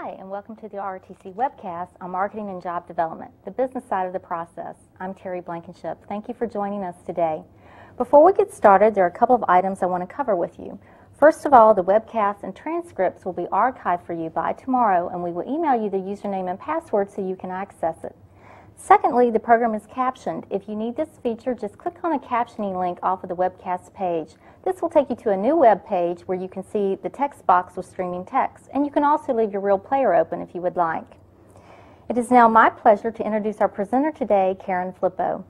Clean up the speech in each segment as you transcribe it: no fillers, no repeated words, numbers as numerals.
Hi, and welcome to the RRTC webcast on marketing and job development, the business side of the process. I'm Terry Blankenship. Thank you for joining us today. Before we get started, there are a couple of items I want to cover with you. First of all, the webcast and transcripts will be archived for you by tomorrow, and we will email you the username and password so you can access it. Secondly, the program is captioned. If you need this feature, just click on the captioning link off of the webcast page. This will take you to a new web page where you can see the text box with streaming text, and you can also leave your real player open if you would like. It is now my pleasure to introduce our presenter today, Karen Flippo.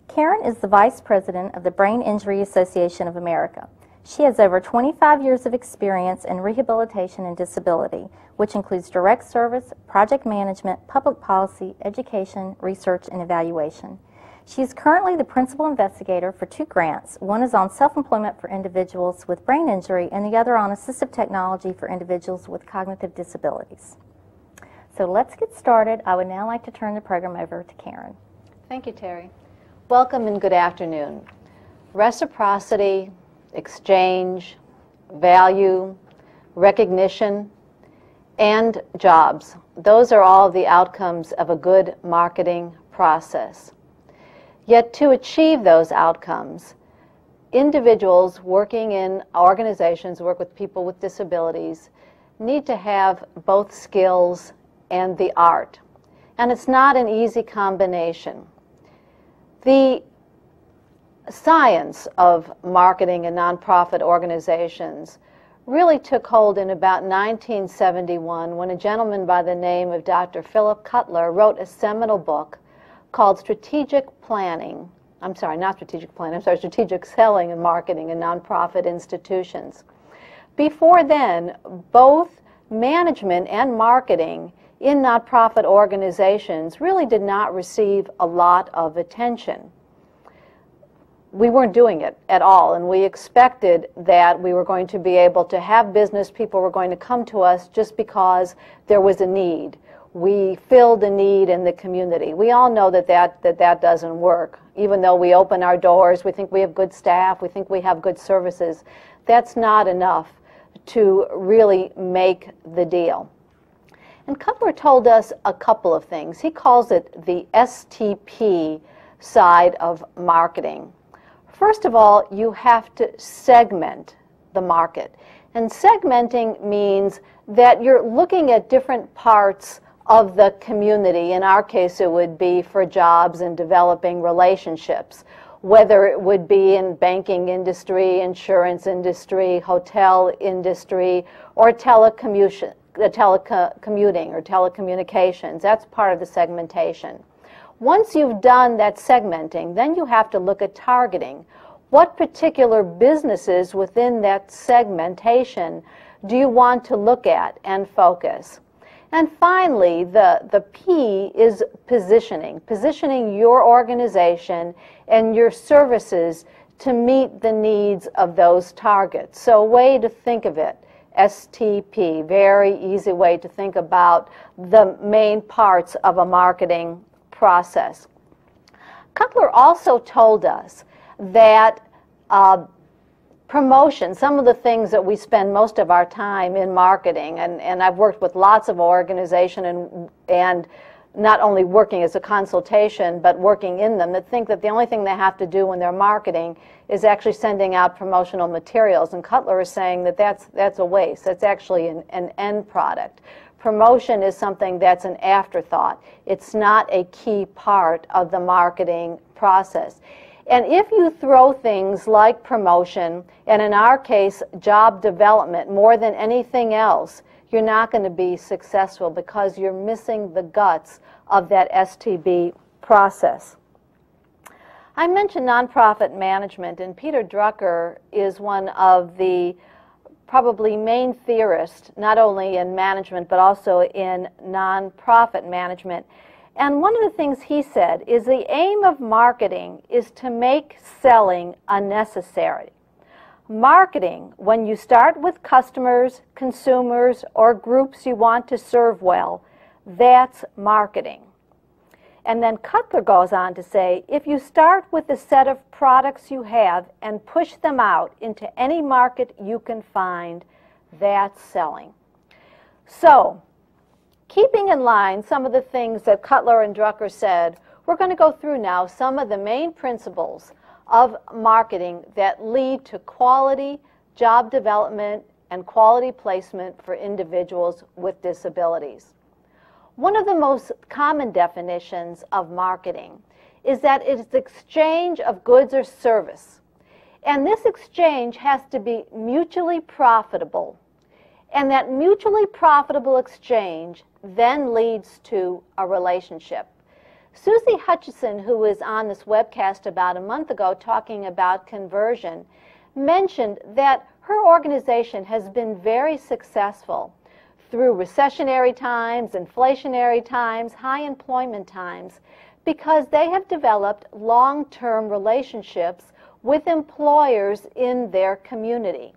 Karen is the Vice President of the Brain Injury Association of America. She has over 25 years of experience in rehabilitation and disability, which includes direct service, project management, public policy, education, research, and evaluation. She is currently the principal investigator for 2 grants. One is on self-employment for individuals with brain injury, and the other on assistive technology for individuals with cognitive disabilities. So let's get started. I would now like to turn the program over to Karen. Thank you, Terry. Welcome and good afternoon. Reciprocity, exchange, value, recognition, and jobs. Those are all the outcomes of a good marketing process. Yet to achieve those outcomes, individuals working in organizations, work with people with disabilities, need to have both skills and the art. And it's not an easy combination. The science of marketing in nonprofit organizations really took hold in about 1971 when a gentleman by the name of Dr. Philip Cutler wrote a seminal book called Strategic Selling and Marketing in Nonprofit Institutions. Before then, both management and marketing in nonprofit organizations really did not receive a lot of attention. We weren't doing it at all, and we expected that we were going to be able to have business, people were going to come to us just because there was a need. We filled a need in the community. We all know that doesn't work. Even though we open our doors, we think we have good staff, we think we have good services, that's not enough to really make the deal. And Cutler told us a couple of things. He calls it the STP side of marketing. First of all, you have to segment the market. And segmenting means that you're looking at different parts of the community. In our case, it would be for jobs and developing relationships, whether it would be in banking industry, insurance industry, hotel industry, or telecommuting or telecommunications. That's part of the segmentation. Once you've done that segmenting, then you have to look at targeting. What particular businesses within that segmentation do you want to look at and focus? And finally, the P is positioning. Positioning your organization and your services to meet the needs of those targets. So a way to think of it, STP, very easy way to think about the main parts of a marketing process. Cutler also told us that promotion, some of the things that we spend most of our time in marketing, and I've worked with lots of organizations and not only working as a consultation, but working in them, that think that the only thing they have to do when they're marketing is actually sending out promotional materials. And Cutler is saying that that's a waste. That's actually an end product. Promotion is something that's an afterthought. It's not a key part of the marketing process. And if you throw things like promotion, and in our case, job development, more than anything else, you're not going to be successful because you're missing the guts of that STB process. I mentioned nonprofit management, and Peter Drucker is one of the probably main theorists, not only in management, but also in nonprofit management. And one of the things he said is the aim of marketing is to make selling unnecessary. Marketing, when you start with customers, consumers, or groups you want to serve well, that's marketing. And then Cutler goes on to say, if you start with a set of products you have and push them out into any market you can find, that's selling. So Keeping in line some of the things that Cutler and Drucker said, we're going to go through now some of the main principles of marketing that lead to quality job development and quality placement for individuals with disabilities. One of the most common definitions of marketing is that it's exchange of goods or service. And this exchange has to be mutually profitable. And that mutually profitable exchange then leads to a relationship. Susie Hutchison, who was on this webcast about a month ago talking about conversion, mentioned that her organization has been very successful through recessionary times, inflationary times, high employment times, because they have developed long-term relationships with employers in their community.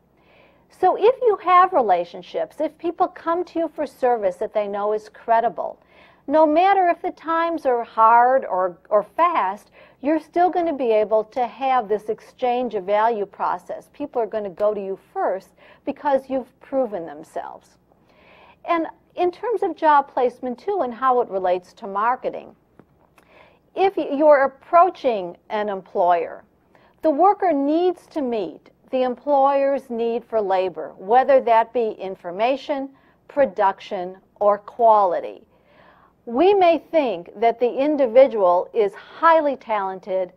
So if you have relationships, if people come to you for service that they know is credible, no matter if the times are hard or fast, you're still going to be able to have this exchange of value process. People are going to go to you first because you've proven themselves. And in terms of job placement too and how it relates to marketing, if you're approaching an employer, the worker needs to meet the employer's need for labor, whether that be information, production, or quality. We may think that the individual is highly talented,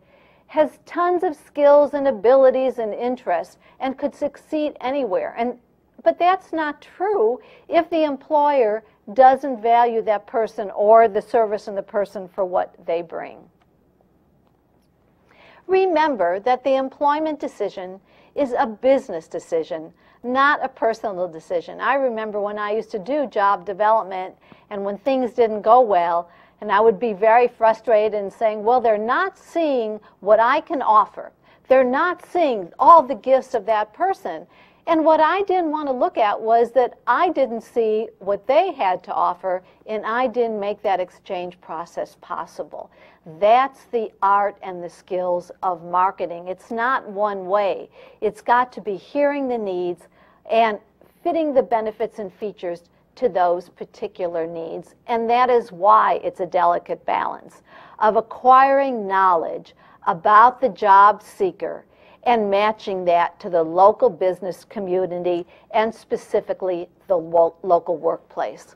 has tons of skills and abilities and interests, and could succeed anywhere. But that's not true if the employer doesn't value that person or the service and the person for what they bring. Remember that the employment decision is a business decision, not a personal decision. I remember when I used to do job development and when things didn't go well, and I would be very frustrated and saying, well, they're not seeing what I can offer. They're not seeing all the gifts of that person. And what I didn't want to look at was that I didn't see what they had to offer, and I didn't make that exchange process possible. That's the art and the skills of marketing. It's not one way. It's got to be hearing the needs and fitting the benefits and features to those particular needs. And that is why it's a delicate balance of acquiring knowledge about the job seeker and matching that to the local business community and specifically the local workplace.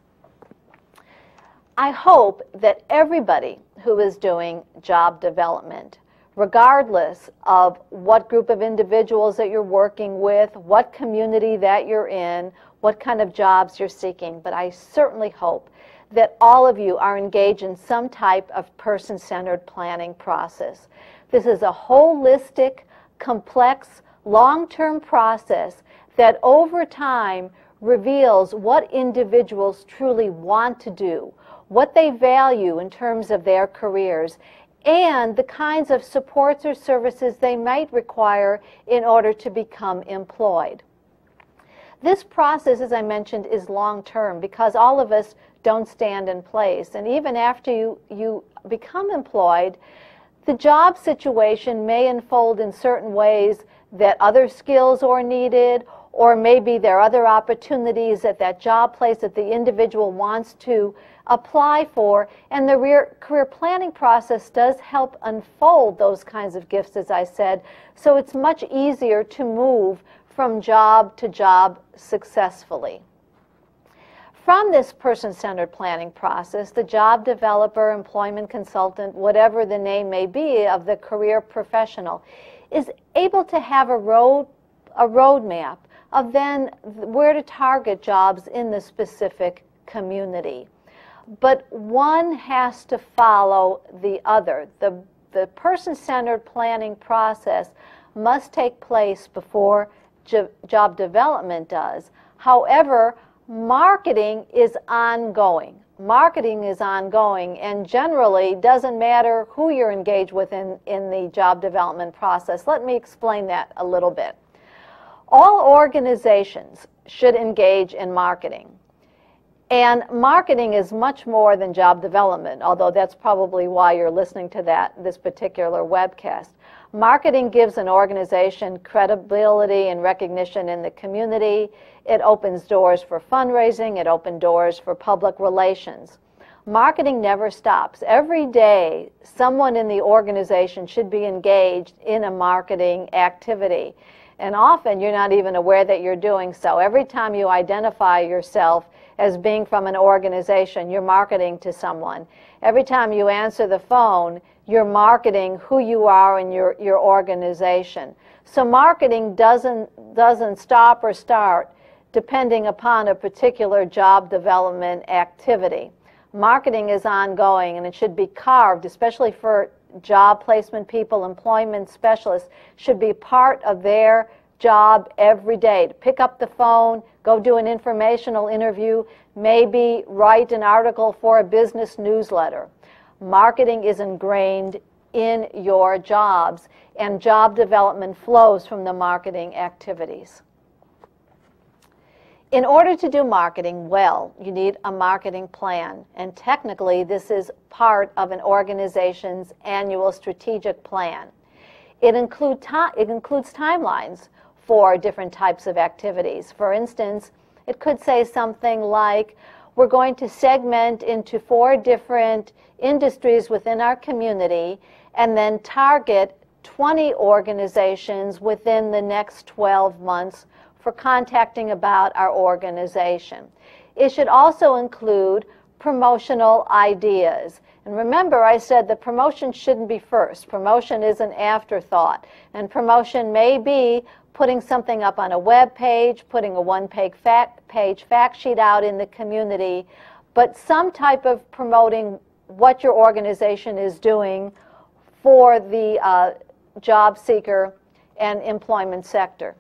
I hope that everybody who is doing job development, regardless of what group of individuals that you're working with, what community that you're in, what kind of jobs you're seeking, but I certainly hope that all of you are engaged in some type of person-centered planning process. This is a holistic, complex, long-term process that over time reveals what individuals truly want to do, what they value in terms of their careers, and the kinds of supports or services they might require in order to become employed. This process, as I mentioned, is long-term because all of us don't stand in place. And even after you become employed, the job situation may unfold in certain ways that other skills are needed, or maybe there are other opportunities at that job place that the individual wants to apply for. And the career planning process does help unfold those kinds of gifts, as I said, so it's much easier to move from job to job successfully. From this person-centered planning process, the job developer, employment consultant, whatever the name may be of the career professional, is able to have a roadmap of then where to target jobs in the specific community. But one has to follow the other. The person-centered planning process must take place before job development does. However, marketing is ongoing. Marketing is ongoing and generally doesn't matter who you're engaged with in the job development process. Let me explain that a little bit. All organizations should engage in marketing. And marketing is much more than job development, although that's probably why you're listening to this particular webcast. Marketing gives an organization credibility and recognition in the community. It opens doors for fundraising. It opens doors for public relations. Marketing never stops. Every day, someone in the organization should be engaged in a marketing activity. And often, you're not even aware that you're doing so. Every time you identify yourself as being from an organization, you're marketing to someone. Every time you answer the phone, you're marketing who you are in your organization. So marketing doesn't stop or start depending upon a particular job development activity. Marketing is ongoing, and it should be carved, especially for job placement people, employment specialists, should be part of their job every day. To pick up the phone, go do an informational interview, maybe write an article for a business newsletter. Marketing is ingrained in your jobs, and job development flows from the marketing activities. In order to do marketing well, you need a marketing plan, and technically this is part of an organization's annual strategic plan. It includes timelines for different types of activities. For instance, it could say something like, we're going to segment into 4 different industries within our community and then target 20 organizations within the next 12 months for contacting about our organization. It should also include promotional ideas. And remember, I said that promotion shouldn't be first. Promotion is an afterthought. And promotion may be putting something up on a web page, putting a one-page fact sheet out in the community, but some type of promoting what your organization is doing for the job seeker and employment sector.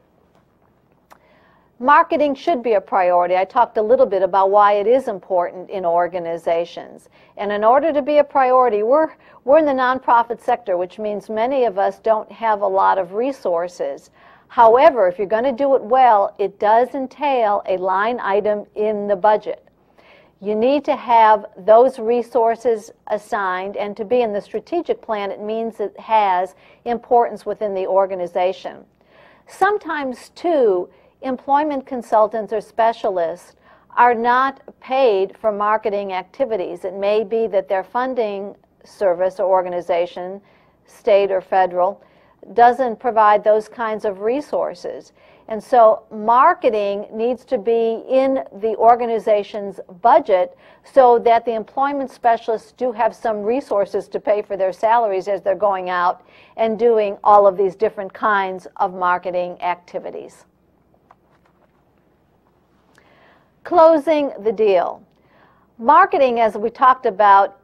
Marketing should be a priority. I talked a little bit about why it is important in organizations. And in order to be a priority, we're in the nonprofit sector, which means many of us don't have a lot of resources. However, if you're going to do it well, it does entail a line item in the budget. You need to have those resources assigned, and to be in the strategic plan, it means it has importance within the organization. Sometimes, too, employment consultants or specialists are not paid for marketing activities. It may be that their funding service or organization, state or federal, doesn't provide those kinds of resources. And so marketing needs to be in the organization's budget so that the employment specialists do have some resources to pay for their salaries as they're going out and doing all of these different kinds of marketing activities. Closing the deal. Marketing, as we talked about,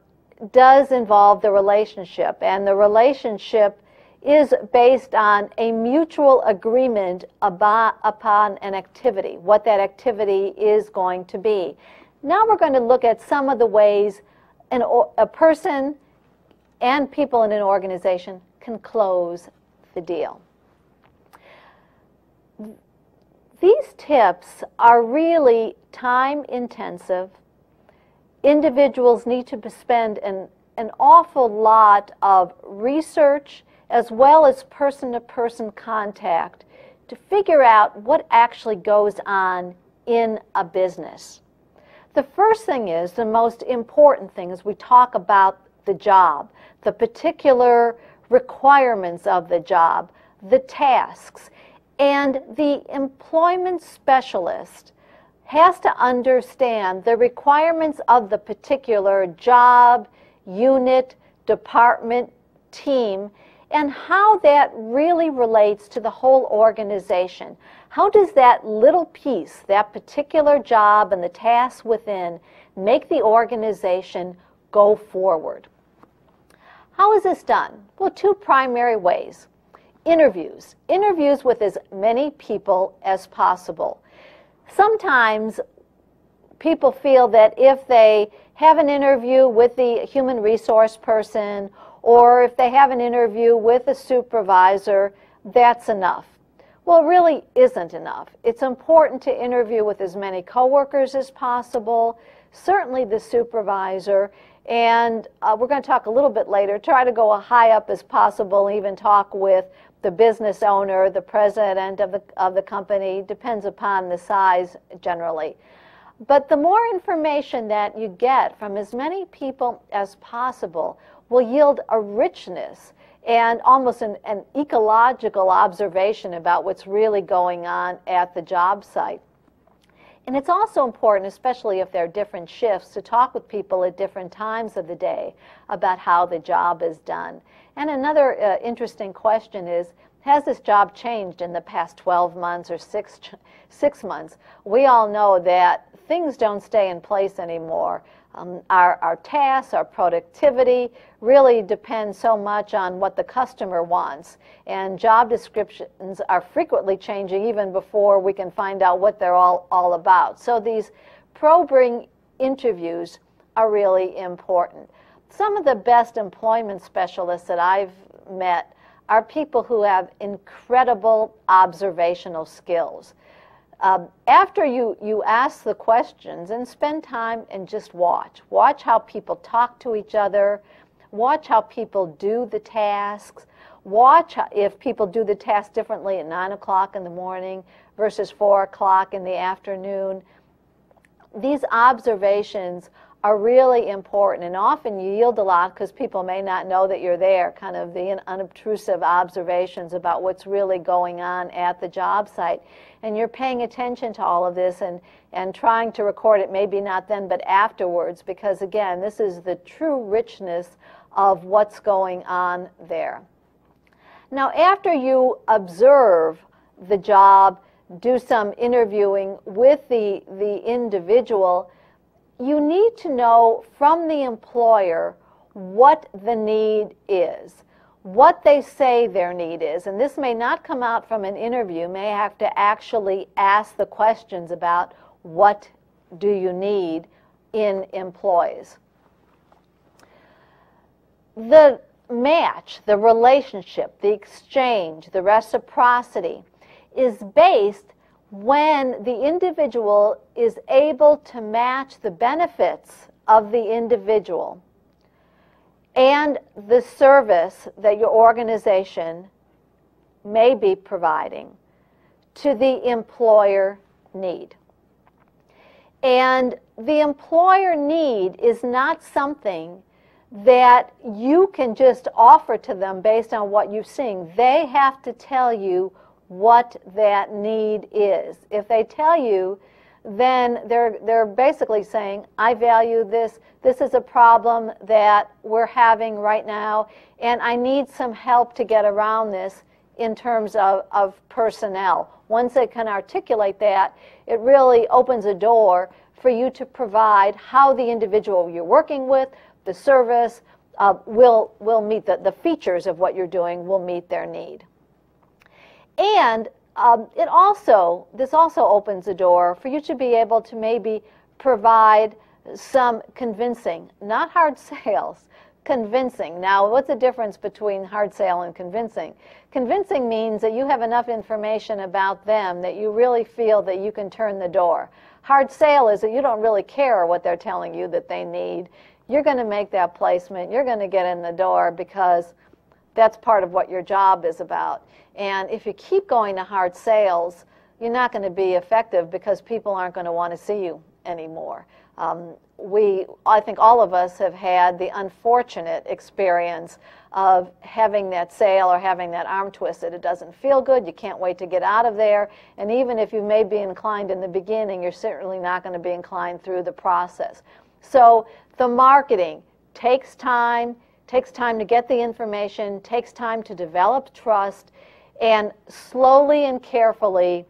does involve the relationship, and the relationship is based on a mutual agreement upon an activity, what that activity is going to be. Now we're going to look at some of the ways a person and people in an organization can close the deal. These tips are really time-intensive. Individuals need to spend an awful lot of research as well as person-to-person contact to figure out what actually goes on in a business. The first thing is, the most important thing is we talk about the job, the particular requirements of the job, the tasks, and the employment specialist has to understand the requirements of the particular job, unit, department, team, and how that really relates to the whole organization. How does that little piece, that particular job and the tasks within, make the organization go forward? How is this done? Well, 2 primary ways. Interviews. Interviews with as many people as possible. Sometimes people feel that if they have an interview with the human resource person, or if they have an interview with a supervisor, that's enough. Well, it really isn't enough. It's important to interview with as many coworkers as possible, certainly the supervisor, and we're going to talk a little bit later, try to go as high up as possible, even talk with the business owner, the president of the company, depends upon the size generally. But the more information that you get from as many people as possible will yield a richness and almost an ecological observation about what's really going on at the job site. And it's also important, especially if there are different shifts, to talk with people at different times of the day about how the job is done. And another interesting question is, has this job changed in the past 12 months or six months? We all know that things don't stay in place anymore. Our tasks, our productivity really depend so much on what the customer wants. And job descriptions are frequently changing even before we can find out what they're all about. So these probing interviews are really important. Some of the best employment specialists that I've met are people who have incredible observational skills. After you ask the questions, and spend time and just watch. Watch how people talk to each other. Watch how people do the tasks. Watch if people do the tasks differently at 9 o'clock in the morning versus 4 o'clock in the afternoon. These observations are really important, and often you yield a lot because people may not know that you're there, kind of the unobtrusive observations about what's really going on at the job site. And you're paying attention to all of this and trying to record it, maybe not then but afterwards, because again, this is the true richness of what's going on there. Now, after you observe the job, do some interviewing with the individual, you need to know from the employer what the need is, what they say their need is. And this may not come out from an interview. You may have to actually ask the questions about what do you need in employees. The match, the relationship, the exchange, the reciprocity is based when the individual is able to match the benefits of the individual and the service that your organization may be providing to the employer need. And the employer need is not something that you can just offer to them based on what you've seen. They have to tell you what that need is. If they tell you, then they're basically saying, I value this, this is a problem that we're having right now, and I need some help to get around this in terms of personnel. Once they can articulate that, it really opens a door for you to provide how the individual you're working with, the service, will meet the features of what you're doing will meet their need. And this also opens the door for you to be able to maybe provide some convincing, not hard sales, convincing. Now, what's the difference between hard sale and convincing? Convincing means that you have enough information about them that you really feel that you can turn the door. Hard sale is that you don't really care what they're telling you that they need. You're going to make that placement. You're going to get in the door because that's part of what your job is about. And if you keep going to hard sales, you're not going to be effective because people aren't going to want to see you anymore. I think all of us have had the unfortunate experience of having that sale or having that arm twisted. It doesn't feel good. You can't wait to get out of there. And even if you may be inclined in the beginning, you're certainly not going to be inclined through the process. So the marketing takes time to get the information, takes time to develop trust, and slowly and carefully,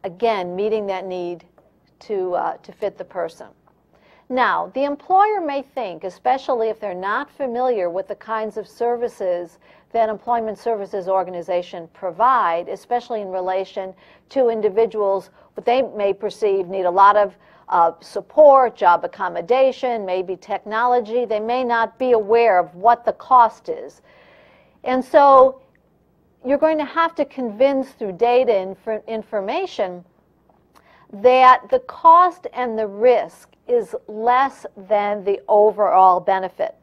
again, meeting that need to fit the person. Now, the employer may think, especially if they're not familiar with the kinds of services that employment services organizations provide, especially in relation to individuals, what they may perceive need a lot of support, job accommodation, maybe technology. They may not be aware of what the cost is. And so you're going to have to convince through data and information that the cost and the risk is less than the overall benefit.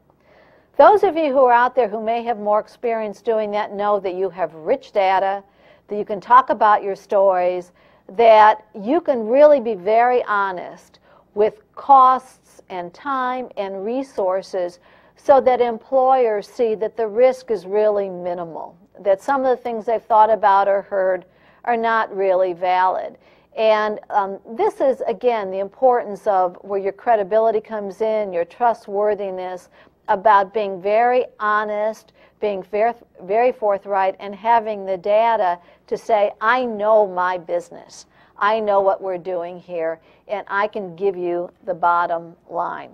Those of you who are out there who may have more experience doing that know that you have rich data, that you can talk about your stories, that you can really be very honest with costs and time and resources so that employers see that the risk is really minimal, that some of the things they've thought about or heard are not really valid. And this is, again, the importance of where your credibility comes in, your trustworthiness, about being very honest, being very forthright, and having the data to say, I know my business. I know what we're doing here, and I can give you the bottom line.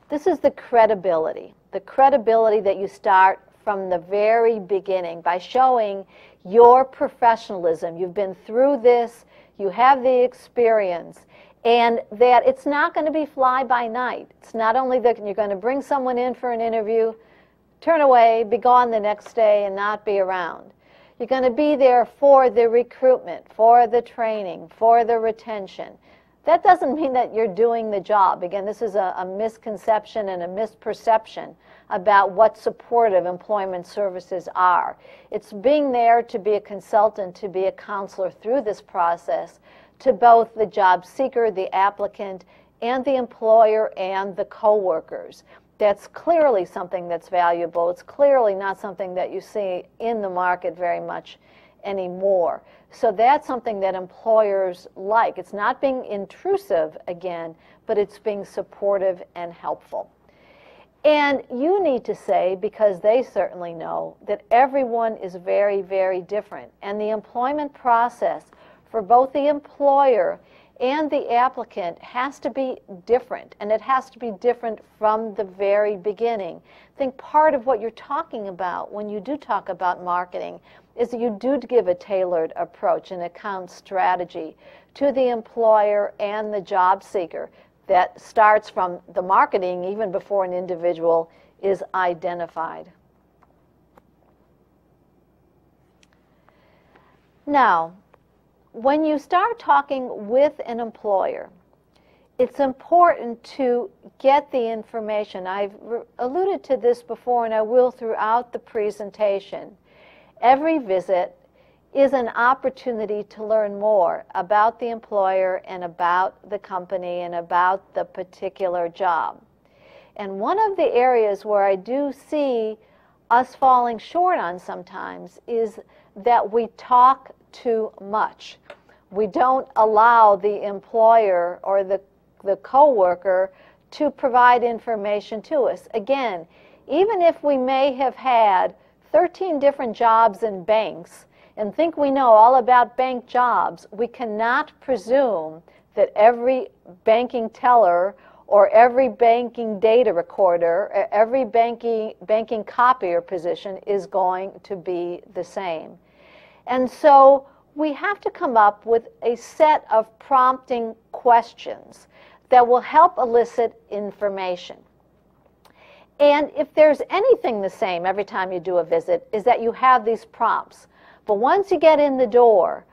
This is the credibility that you start from the very beginning by showing your professionalism. You've been through this, you have the experience, and that it's not going to be fly by night. It's not only that you're going to bring someone in for an interview, turn away, be gone the next day, and not be around. You're going to be there for the recruitment, for the training, for the retention. That doesn't mean that you're doing the job. Again, this is a misconception and a misperception about what supportive employment services are. It's being there to be a consultant, to be a counselor through this process to both the job seeker, the applicant, and the employer and the coworkers. That's clearly something that's valuable. It's clearly not something that you see in the market very much anymore. So that's something that employers like. It's not being intrusive, again, but it's being supportive and helpful. And you need to say, because they certainly know, that everyone is very, very different. And the employment process for both the employer and the applicant has to be different, and it has to be different from the very beginning. I think part of what you're talking about when you do talk about marketing is that you do give a tailored approach, an account strategy to the employer and the job seeker that starts from the marketing even before an individual is identified. Now, when you start talking with an employer, it's important to get the information. I've alluded to this before, and I will throughout the presentation. Every visit is an opportunity to learn more about the employer and about the company and about the particular job. And one of the areas where I do see us falling short on sometimes is that we talk too much. We don't allow the employer or the coworker to provide information to us. Again, even if we may have had 13 different jobs in banks and think we know all about bank jobs, we cannot presume that every banking teller or every banking data recorder, or every banking copier position is going to be the same. And so we have to come up with a set of prompting questions that will help elicit information. And if there's anything the same every time you do a visit, is that you have these prompts. But once you get in the door,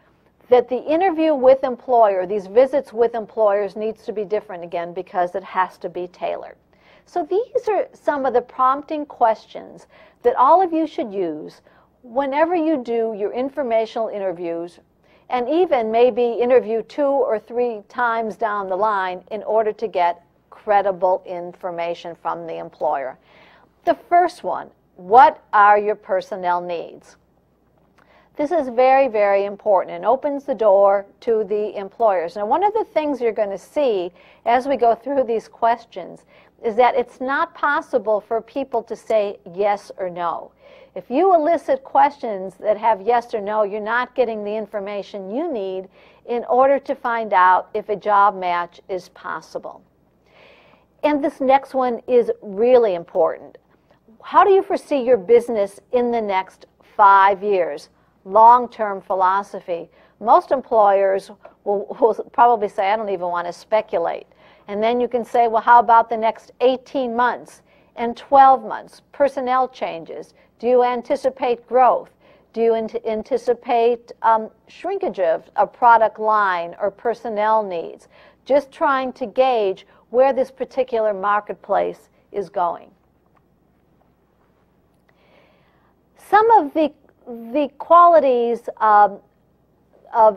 that the interview with employer, these visits with employers needs to be different again because it has to be tailored. So these are some of the prompting questions that all of you should use whenever you do your informational interviews, and even maybe interview 2 or 3 times down the line in order to get credible information from the employer. The first one, what are your personnel needs? This is very, very important and opens the door to the employers. Now, one of the things you're going to see as we go through these questions is that it's not possible for people to say yes or no. If you elicit questions that have yes or no, you're not getting the information you need in order to find out if a job match is possible. And this next one is really important. How do you foresee your business in the next 5 years? Long-term philosophy. Most employers will probably say, I don't even want to speculate. And then you can say, well, how about the next 18 months? and 12 months, personnel changes. Do you anticipate growth? Do you anticipate shrinkage of a product line or personnel needs? Just trying to gauge where this particular marketplace is going. Some of the qualities of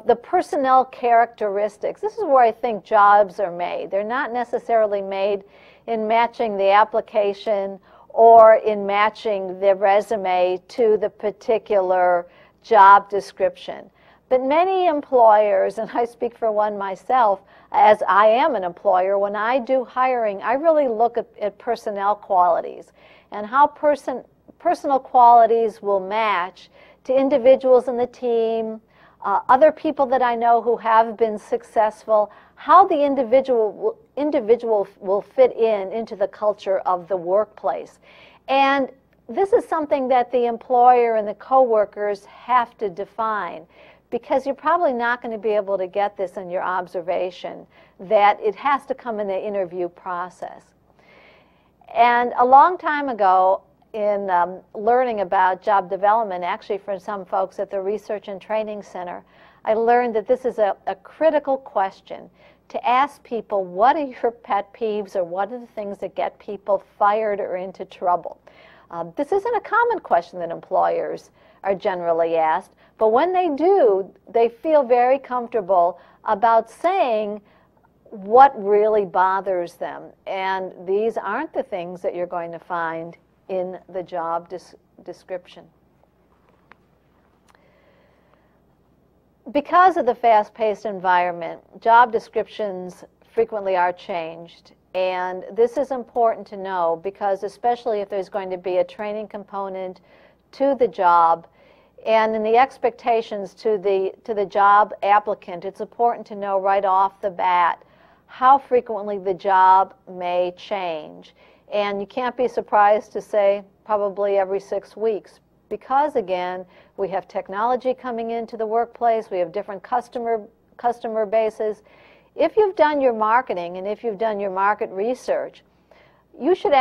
the personnel characteristics, this is where I think jobs are made. They're not necessarily made in matching the application or in matching the resume to the particular job description. But many employers, and I speak for one myself, as I am an employer, when I do hiring, I really look at personnel qualities and how personal qualities will match to individuals in the team, other people that I know who have been successful, how the individual will fit into the culture of the workplace. And this is something that the employer and the coworkers have to define, because you're probably not going to be able to get this in your observation, that it has to come in the interview process. And a long time ago, in learning about job development, actually for some folks at the Research and Training Center, I learned that this is a critical question to ask people, what are your pet peeves, or what are the things that get people fired or into trouble? This isn't a common question that employers are generally asked, but when they do, they feel very comfortable about saying what really bothers them. And these aren't the things that you're going to find in the job description. Because of the fast-paced environment, job descriptions frequently are changed. And this is important to know, because especially if there's going to be a training component to the job, and in the expectations to the job applicant, it's important to know right off the bat how frequently the job may change. And you can't be surprised to say probably every 6 weeks, because again, we have technology coming into the workplace, we have different customer bases. If you've done your marketing and if you've done your market research, you should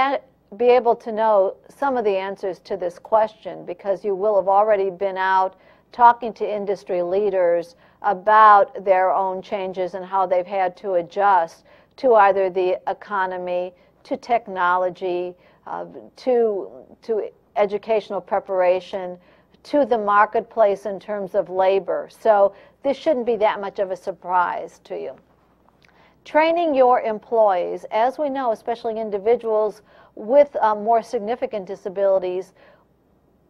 be able to know some of the answers to this question, because you will have already been out talking to industry leaders about their own changes and how they've had to adjust to either the economy, to technology, to educational preparation, to the marketplace in terms of labor. So this shouldn't be that much of a surprise to you. Training your employees, as we know, especially individuals with more significant disabilities,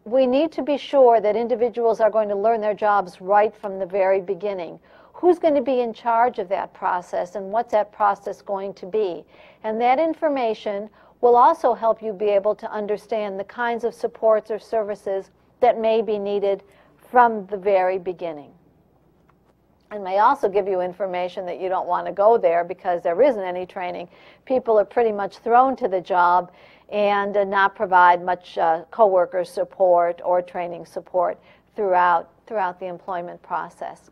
we need to be sure that individuals are going to learn their jobs right from the very beginning. Who's going to be in charge of that process, and what's that process going to be? And that information will also help you be able to understand the kinds of supports or services that may be needed from the very beginning. And may also give you information that you don't want to go there because there isn't any training. People are pretty much thrown to the job and not provide much coworker support or training support throughout the employment process.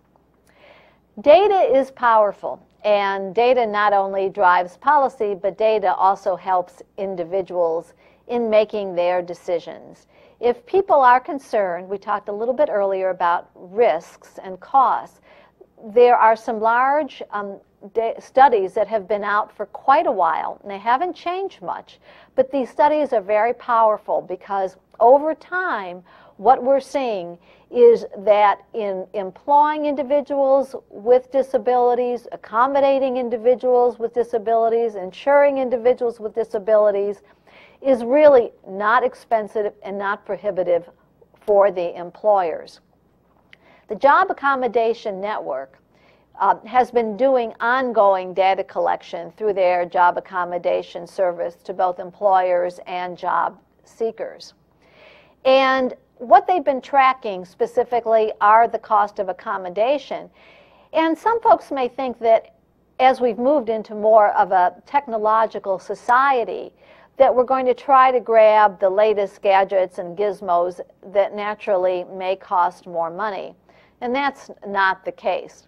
Data is powerful, and data not only drives policy, but data also helps individuals in making their decisions. If people are concerned, we talked a little bit earlier about risks and costs. There are some large studies that have been out for quite a while, and they haven't changed much, but these studies are very powerful because over time, what we're seeing is that in employing individuals with disabilities, accommodating individuals with disabilities, insuring individuals with disabilities is really not expensive and not prohibitive for the employers. The Job Accommodation Network has been doing ongoing data collection through their job accommodation service to both employers and job seekers. And what they've been tracking specifically are the cost of accommodation. And some folks may think that as we've moved into more of a technological society, that we're going to try to grab the latest gadgets and gizmos that naturally may cost more money. And that's not the case.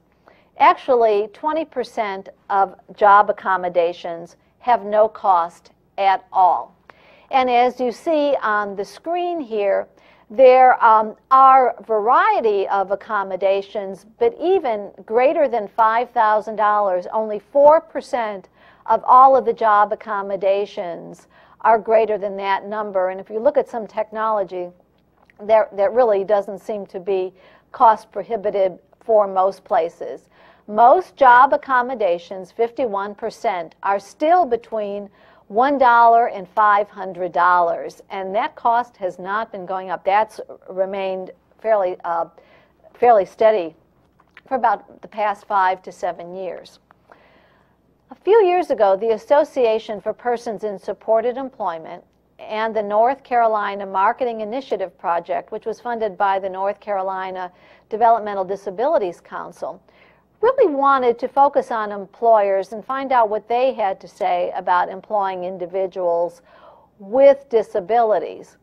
Actually, 20% of job accommodations have no cost at all. And as you see on the screen here, there are a variety of accommodations, but even greater than $5,000, only 4% of all of the job accommodations are greater than that number. And if you look at some technology, that really doesn't seem to be cost prohibitive for most places. Most job accommodations, 51%, are still between $1 and $500, and that cost has not been going up. That's remained fairly steady for about the past 5 to 7 years. A few years ago, the Association for Persons in Supported Employment and the North Carolina Marketing Initiative Project, which was funded by the North Carolina Developmental Disabilities Council, really wanted to focus on employers and find out what they had to say about employing individuals with disabilities.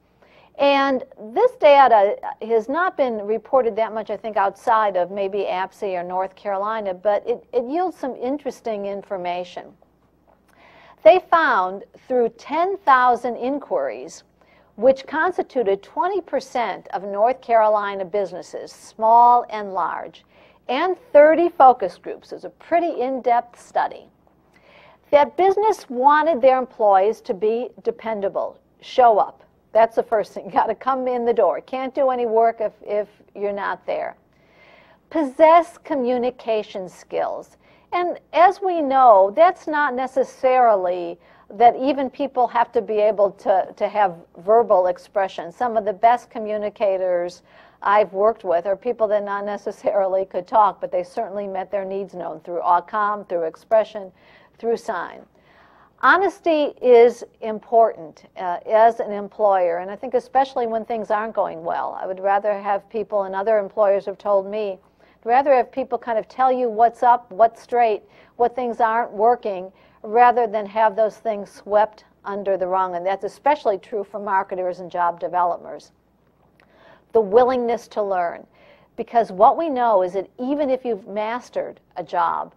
And this data has not been reported that much, I think, outside of maybe APSE or North Carolina, but it yields some interesting information. They found through 10,000 inquiries, which constituted 20% of North Carolina businesses, small and large, and 30 focus groups, it was a pretty in-depth study, that business wanted their employees to be dependable, show up. That's the first thing. You got to come in the door. Can't do any work if you're not there. Possess communication skills. And as we know, that's not necessarily that even people have to be able to have verbal expression. Some of the best communicators I've worked with are people that not necessarily could talk, but they certainly met their needs known through ACOM, through expression, through sign. Honesty is important as an employer, and I think especially when things aren't going well. I would rather have people, and other employers have told me, I'd rather have people kind of tell you what's up, what's straight, what things aren't working, rather than have those things swept under the rug. And that's especially true for marketers and job developers. The willingness to learn. Because what we know is that even if you've mastered a job,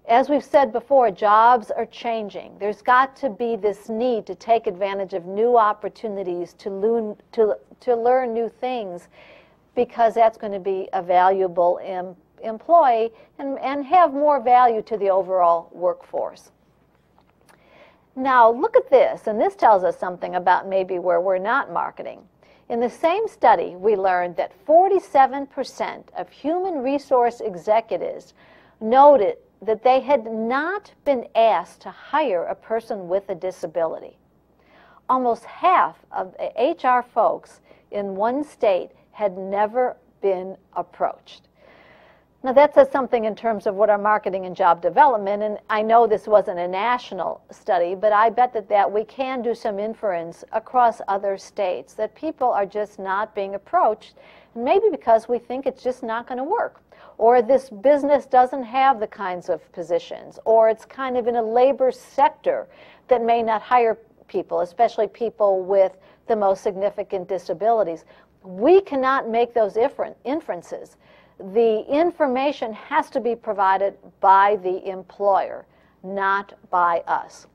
as we've said before, jobs are changing. There's got to be this need to take advantage of new opportunities, to learn new things, because that's going to be a valuable employee and have more value to the overall workforce. Now look at this, and this tells us something about maybe where we're not marketing. In the same study, we learned that 47% of human resource executives noted that they had not been asked to hire a person with a disability. Almost half of the HR folks in one state had never been approached. Now that says something in terms of what our marketing and job development, and I know this wasn't a national study, but I bet that we can do some inference across other states, that people are just not being approached, maybe because we think it's just not going to work, or this business doesn't have the kinds of positions, or it's kind of in a labor sector that may not hire people, especially people with the most significant disabilities. We cannot make those inferences. The information has to be provided by the employer, not by us.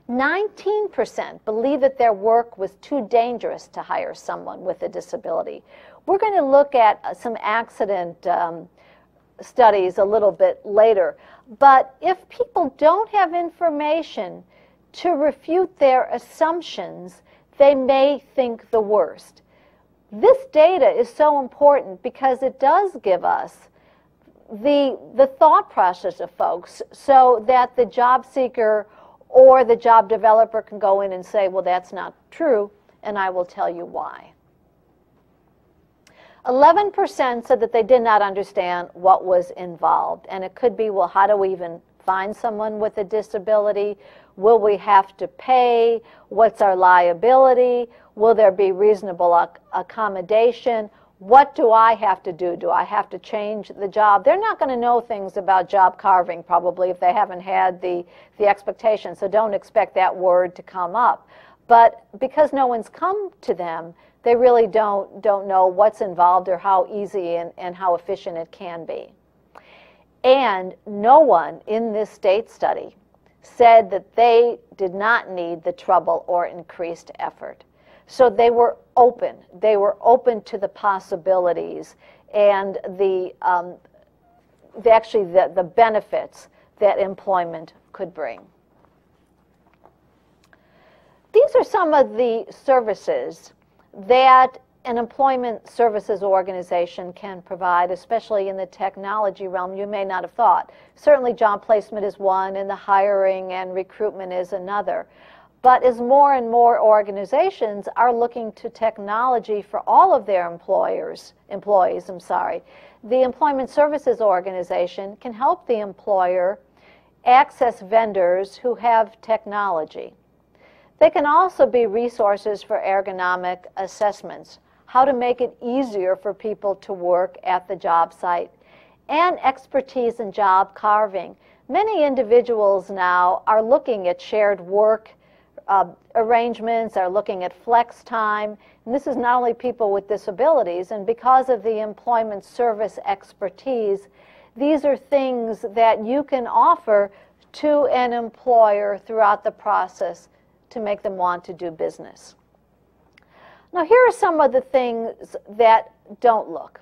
19% believe that their work was too dangerous to hire someone with a disability. We're going to look at some accident studies a little bit later. But if people don't have information to refute their assumptions, they may think the worst. This data is so important because it does give us the thought process of folks, so that the job seeker or the job developer can go in and say, well, that's not true, and I will tell you why. 11% said that they did not understand what was involved, and it could be, well, how do we even find someone with a disability? Will we have to pay? What's our liability? Will there be reasonable accommodation? What do I have to do? Do I have to change the job? They're not going to know things about job carving probably if they haven't had the expectation, so don't expect that word to come up. But because no one's come to them, they really don't know what's involved or how easy and how efficient it can be. And no one in this state study said that they did not need the trouble or increased effort. So they were open. They were open to the possibilities and the benefits that employment could bring. These are some of the services that an employment services organization can provide, especially in the technology realm. You may not have thought. Certainly job placement is one, and the hiring and recruitment is another. But as more and more organizations are looking to technology for all of their employees, the Employment Services Organization can help the employer access vendors who have technology. They can also be resources for ergonomic assessments, how to make it easier for people to work at the job site, and expertise in job carving. Many individuals now are looking at shared work arrangements, are looking at flex time, and this is not only people with disabilities, and because of the employment service expertise, these are things that you can offer to an employer throughout the process to make them want to do business. Now, here are some of the things that don't work.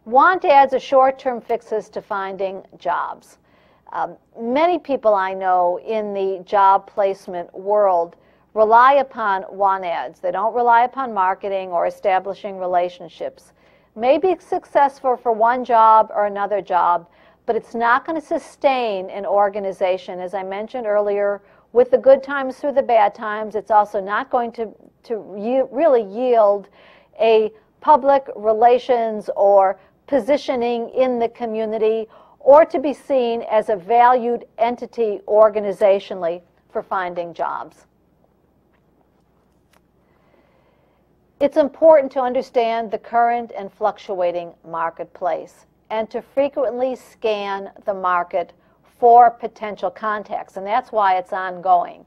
Want ads are short-term fixes to finding jobs. Many people I know in the job placement world rely upon want ads. They don't rely upon marketing or establishing relationships. Maybe it's successful for one job or another job, but it's not going to sustain an organization. As I mentioned earlier, with the good times through the bad times, it's also not going to really yield a public relations or positioning in the community, or to be seen as a valued entity organizationally for finding jobs. It's important to understand the current and fluctuating marketplace and to frequently scan the market for potential contacts, and that's why it's ongoing.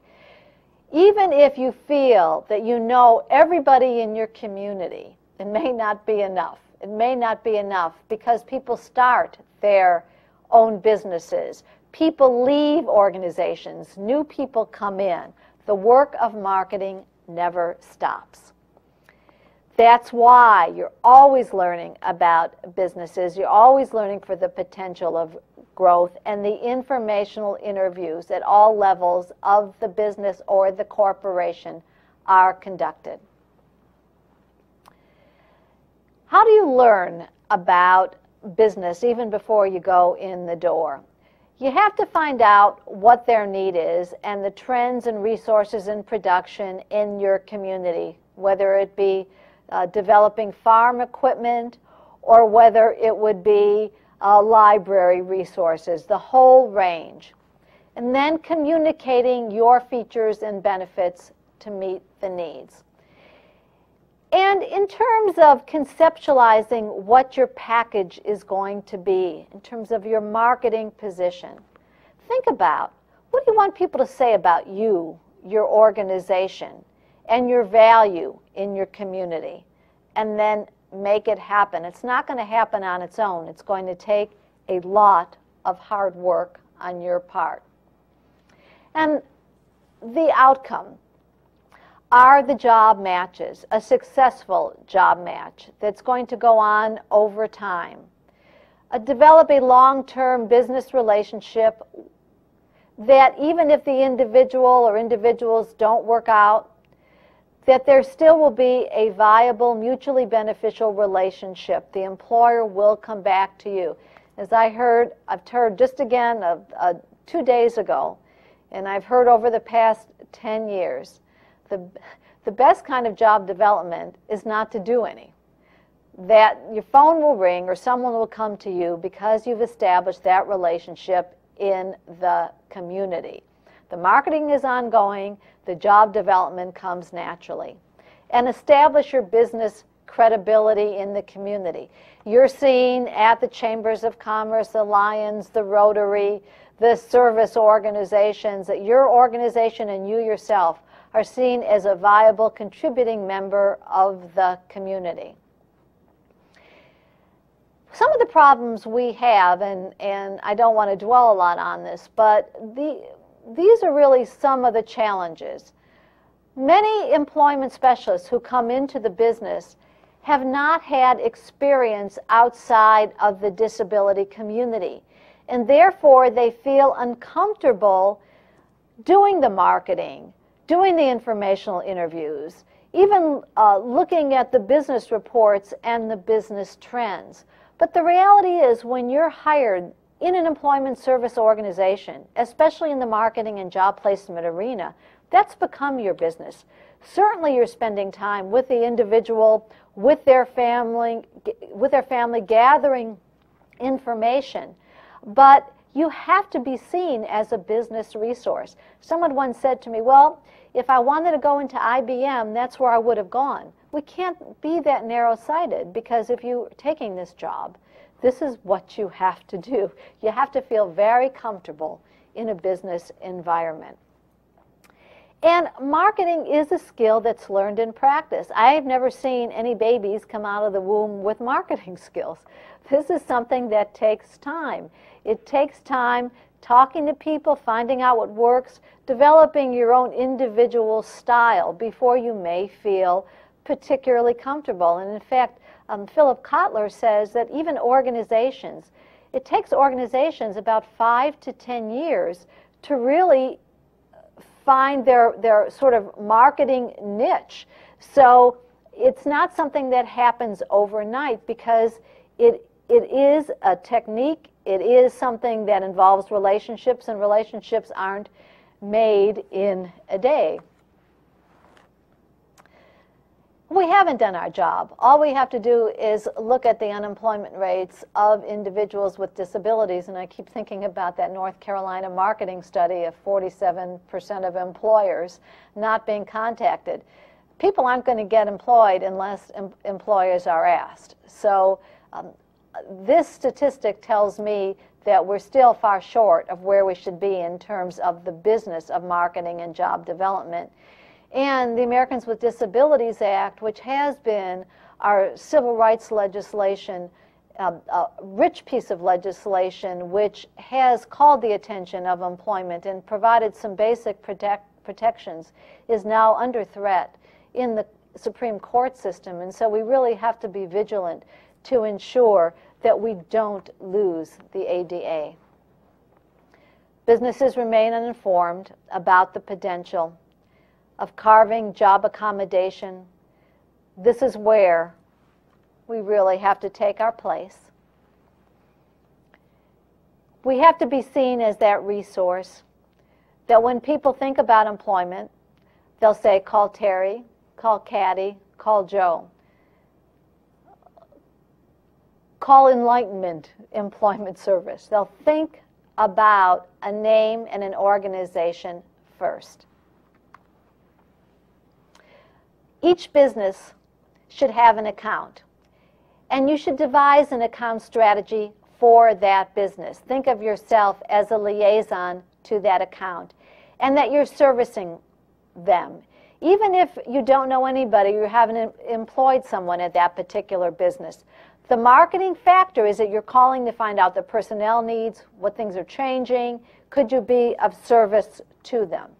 Even if you feel that you know everybody in your community, it may not be enough. It may not be enough because people start their own businesses. People leave organizations. New people come in. The work of marketing never stops. That's why you're always learning about businesses. You're always learning for the potential of growth, and the informational interviews at all levels of the business or the corporation are conducted. How do you learn about business even before you go in the door? You have to find out what their need is and the trends and resources in production in your community, whether it be developing farm equipment or whether it would be library resources, the whole range. And then communicating your features and benefits to meet the needs. And in terms of conceptualizing what your package is going to be, in terms of your marketing position, think about what do you want people to say about you, your organization, and your value in your community, and then make it happen. It's not going to happen on its own. It's going to take a lot of hard work on your part. And the outcome are the job matches, a successful job match that's going to go on over time. Develop a long-term business relationship that even if the individual or individuals don't work out, that there still will be a viable, mutually beneficial relationship. The employer will come back to you. As I've heard just again 2 days ago, and I've heard over the past 10 years, the best kind of job development is not to do any. That your phone will ring or someone will come to you because you've established that relationship in the community. The marketing is ongoing. The job development comes naturally. And establish your business credibility in the community. You're seen at the Chambers of Commerce, the Lions, the Rotary, the service organizations, that your organization and you yourself are seen as a viable contributing member of the community. Some of the problems we have, and I don't want to dwell a lot on this, but these are really some of the challenges. Many employment specialists who come into the business have not had experience outside of the disability community, and therefore they feel uncomfortable doing the marketing, doing the informational interviews, even looking at the business reports and the business trends. But the reality is, when you're hired in an employment service organization, especially in the marketing and job placement arena, that's become your business. Certainly you're spending time with the individual, with their family gathering information, but you have to be seen as a business resource. Someone once said to me, well, if I wanted to go into IBM, that's where I would have gone. We can't be that narrow-sighted, because if you're taking this job, this is what you have to do. You have to feel very comfortable in a business environment. And marketing is a skill that's learned in practice. I've never seen any babies come out of the womb with marketing skills. This is something that takes time. It takes time talking to people, finding out what works, developing your own individual style before you may feel particularly comfortable. And in fact, Philip Kotler says that even organizations, it takes organizations about 5 to 10 years to really find their sort of marketing niche. So it's not something that happens overnight, because it is a technique. It is something that involves relationships, and relationships aren't made in a day. We haven't done our job. All we have to do is look at the unemployment rates of individuals with disabilities, and I keep thinking about that North Carolina marketing study of 47% of employers not being contacted. People aren't going to get employed unless employers are asked. So this statistic tells me that we're still far short of where we should be in terms of the business of marketing and job development. And the Americans with Disabilities Act, which has been our civil rights legislation, a rich piece of legislation which has called the attention of employment and provided some basic protections, is now under threat in the Supreme Court system. And so we really have to be vigilant to ensure that we don't lose the ADA. Businesses remain uninformed about the potential of carving job accommodation. This is where we really have to take our place. We have to be seen as that resource, that when people think about employment, they'll say, call Terry, call Caddy, call Joe. Call Enlightenment Employment Service. They'll think about a name and an organization first. Each business should have an account, and you should devise an account strategy for that business. Think of yourself as a liaison to that account, and that you're servicing them. Even if you don't know anybody, you haven't employed someone at that particular business. The marketing factor is that you're calling to find out the personnel needs, what things are changing, could you be of service to them.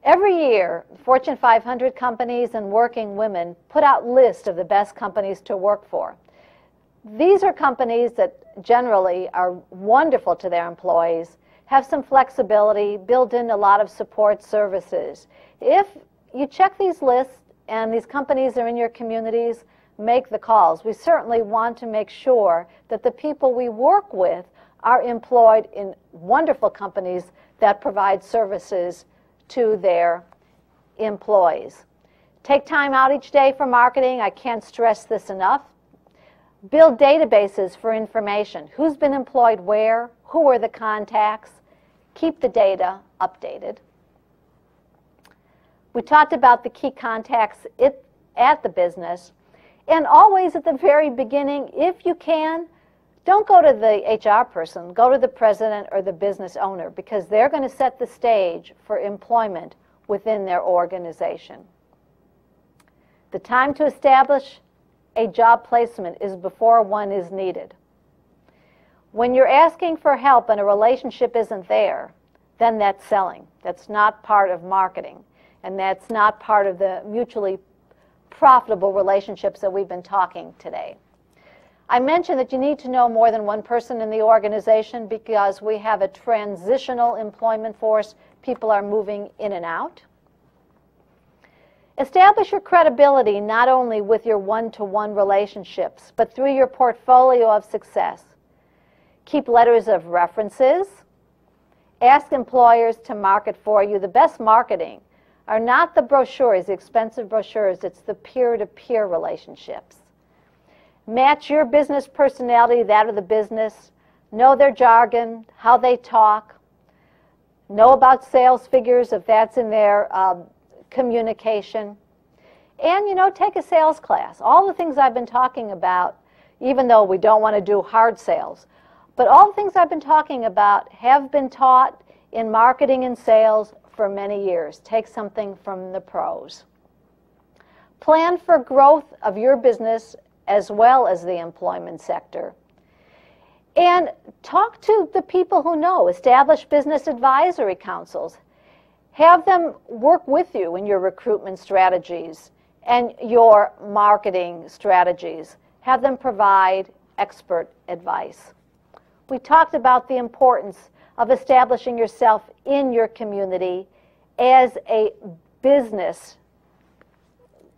Every year, Fortune 500 companies and working women put out lists of the best companies to work for. These are companies that generally are wonderful to their employees, have some flexibility, build in a lot of support services. If you check these lists and these companies are in your communities, make the calls. We certainly want to make sure that the people we work with are employed in wonderful companies that provide services to their employees. Take time out each day for marketing. I can't stress this enough. Build databases for information. Who's been employed where? Who are the contacts? Keep the data updated. We talked about the key contacts at the business. And always at the very beginning, if you can, don't go to the HR person, go to the president or the business owner, because they're going to set the stage for employment within their organization. The time to establish a job placement is before one is needed. When you're asking for help and a relationship isn't there, then that's selling. That's not part of marketing, and that's not part of the mutually profitable relationships that we've been talking today. I mentioned that you need to know more than one person in the organization because we have a transitional employment force. People are moving in and out. Establish your credibility not only with your one-to-one relationships, but through your portfolio of success. Keep letters of references. Ask employers to market for you. The best marketing are not the brochures, the expensive brochures. It's the peer-to-peer relationships. Match your business personality, that of the business. Know their jargon, how they talk. Know about sales figures if that's in their communication. And, take a sales class. All the things I've been talking about, even though we don't want to do hard sales, but all the things I've been talking about have been taught in marketing and sales for many years. Take something from the pros. Plan for growth of your business as well as the employment sector. And talk to the people who know. Establish business advisory councils. Have them work with you in your recruitment strategies and your marketing strategies. Have them provide expert advice. We talked about the importance of establishing yourself in your community as a business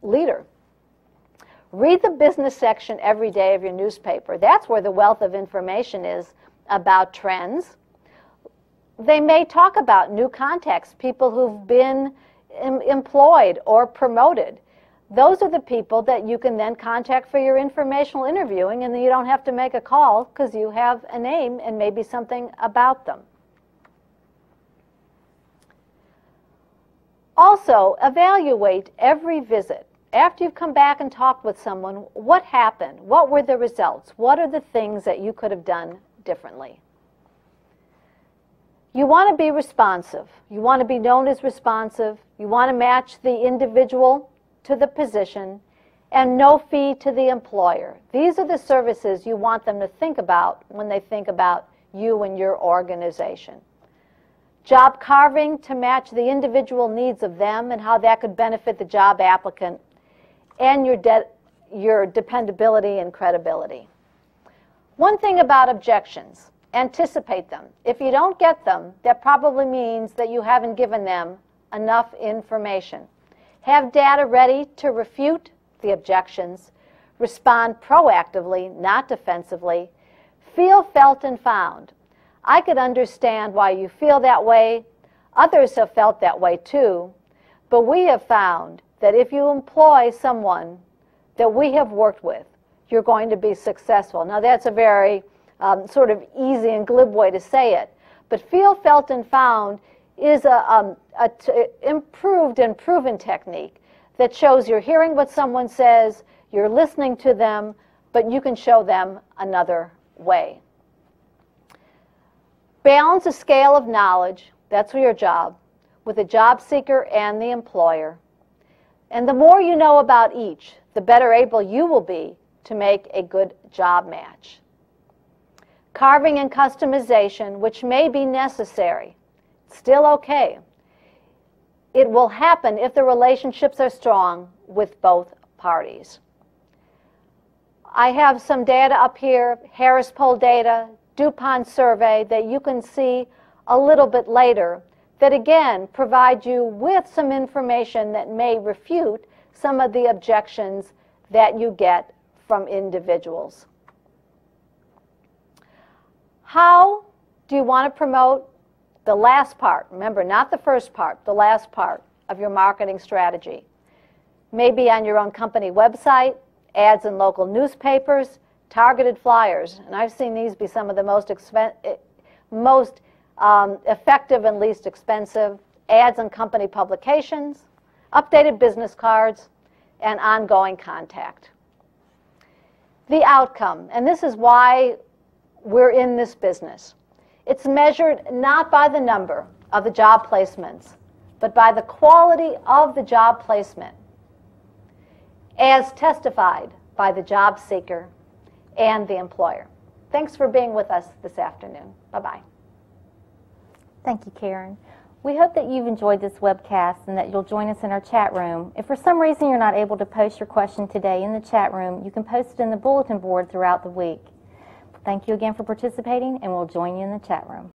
leader. Read the business section every day of your newspaper. That's where the wealth of information is about trends. They may talk about new contacts, people who've been employed or promoted. Those are the people that you can then contact for your informational interviewing, and then you don't have to make a call because you have a name and maybe something about them. Also, evaluate every visit. After you've come back and talked with someone, what happened? What were the results? What are the things that you could have done differently? You want to be responsive. You want to be known as responsive. You want to match the individual to the position, and no fee to the employer. These are the services you want them to think about when they think about you and your organization. Job carving to match the individual needs of them and how that could benefit the job applicant, and your dependability and credibility. One thing about objections, anticipate them. If you don't get them, that probably means that you haven't given them enough information. Have data ready to refute the objections. Respond proactively, not defensively. Feel, felt, and found. I could understand why you feel that way. Others have felt that way too. But we have found that if you employ someone that we have worked with, you're going to be successful. Now that's a very sort of easy and glib way to say it. But feel, felt, and found is a improved and proven technique that shows you're hearing what someone says, you're listening to them, but you can show them another way. Balance a scale of knowledge, that's your job, with the job seeker and the employer. And the more you know about each, the better able you will be to make a good job match. Carving and customization, which may be necessary, still okay. It will happen if the relationships are strong with both parties. I have some data up here, Harris Poll data, DuPont survey that you can see a little bit later that again provide you with some information that may refute some of the objections that you get from individuals. How do you want to promote the last part? Remember, not the first part, the last part of your marketing strategy. Maybe on your own company website, ads in local newspapers, targeted flyers. And I've seen these be some of the most effective and least expensive. Ads in company publications, updated business cards, and ongoing contact. The outcome, and this is why we're in this business. It's measured not by the number of the job placements, but by the quality of the job placement, as testified by the job seeker and the employer. Thanks for being with us this afternoon. Bye-bye. Thank you, Karen. We hope that you've enjoyed this webcast and that you'll join us in our chat room. If for some reason you're not able to post your question today in the chat room, you can post it in the bulletin board throughout the week. Thank you again for participating, and we'll join you in the chat room.